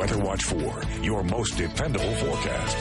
Weather Watch 4, your most dependable forecast.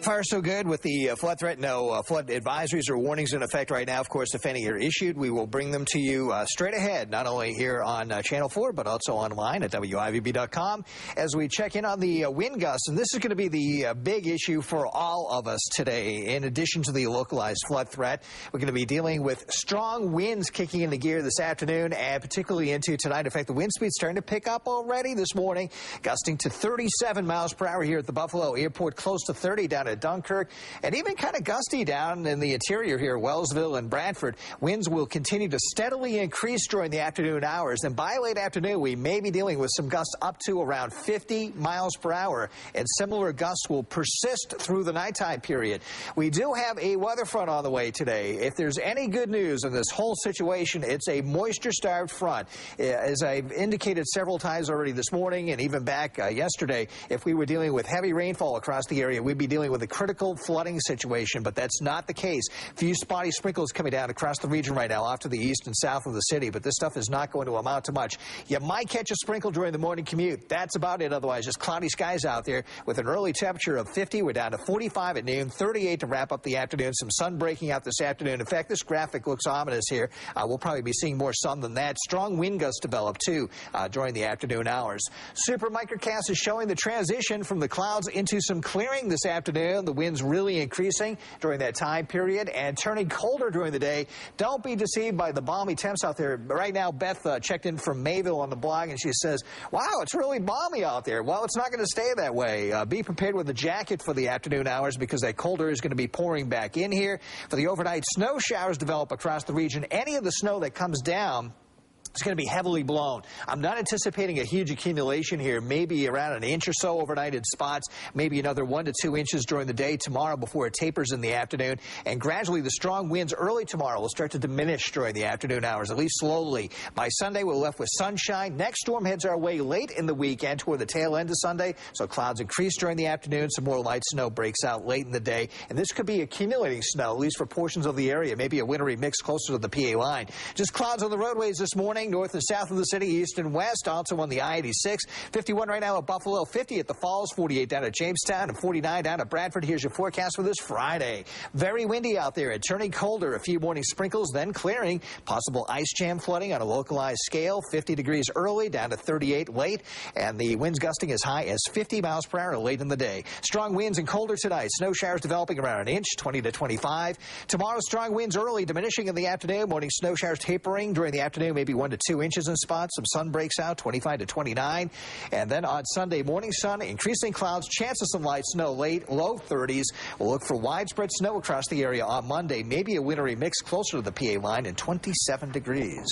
Far so good with the flood threat. No flood advisories or warnings in effect right now. Of course, if any are issued, we will bring them to you straight ahead, not only here on Channel 4, but also online at WIVB.com as we check in on the wind gusts. And this is going to be the big issue for all of us today. In addition to the localized flood threat, we're going to be dealing with strong winds kicking into gear this afternoon and particularly into tonight. In fact, the wind speed's starting to pick up already this morning, gusting to 37 miles per hour here at the Buffalo Airport, close to 30 down at Dunkirk, and even kind of gusty down in the interior here, Wellsville and Bradford. Winds will continue to steadily increase during the afternoon hours, and by late afternoon, we may be dealing with some gusts up to around 50 miles per hour, and similar gusts will persist through the nighttime period. We do have a weather front on the way today. If there's any good news in this whole situation, it's a moisture-starved front. As I've indicated several times already this morning and even back yesterday, if we were dealing with heavy rainfall across the area, we'd be dealing with a critical flooding situation, but that's not the case. Few spotty sprinkles coming down across the region right now off to the east and south of the city, but this stuff is not going to amount to much. You might catch a sprinkle during the morning commute. That's about it. Otherwise, just cloudy skies out there with an early temperature of 50. We're down to 45 at noon, 38 to wrap up the afternoon. Some sun breaking out this afternoon. In fact, this graphic looks ominous here. We'll probably be seeing more sun than that. Strong wind gusts develop, too, during the afternoon hours. Super Microcast is showing the transition from the clouds into some clearing this afternoon. The winds really increasing during that time period and turning colder during the day. Don't be deceived by the balmy temps out there. Right now, Beth checked in from Mayville on the blog, and she says, wow, it's really balmy out there. Well, it's not going to stay that way. Be prepared with a jacket for the afternoon hours because that colder is going to be pouring back in here. For the overnight, snow showers develop across the region. Any of the snow that comes down, it's going to be heavily blown. I'm not anticipating a huge accumulation here, maybe around an inch or so overnight in spots, maybe another 1 to 2 inches during the day tomorrow before it tapers in the afternoon. And gradually, the strong winds early tomorrow will start to diminish during the afternoon hours, at least slowly. By Sunday, we're left with sunshine. Next storm heads our way late in the weekend toward the tail end of Sunday, so clouds increase during the afternoon. Some more light snow breaks out late in the day. And this could be accumulating snow, at least for portions of the area, maybe a wintry mix closer to the PA line. Just clouds on the roadways this morning. North and south of the city, east and west, also on the I-86. 51 right now at Buffalo, 50 at the Falls, 48 down at Jamestown, and 49 down at Bradford. Here's your forecast for this Friday. Very windy out there. It's turning colder. A few morning sprinkles, then clearing. Possible ice jam flooding on a localized scale. 50 degrees early, down to 38 late, and the winds gusting as high as 50 miles per hour late in the day. Strong winds and colder tonight. Snow showers developing around an inch, 20 to 25. Tomorrow, strong winds early, diminishing in the afternoon. Morning snow showers tapering during the afternoon, maybe 1 to 2 inches in spots. Some sun breaks out, 25 to 29. And then on Sunday, morning sun, increasing clouds, chance of some light snow late, low 30s. We'll look for widespread snow across the area on Monday, maybe a wintry mix closer to the PA line, and 27 degrees.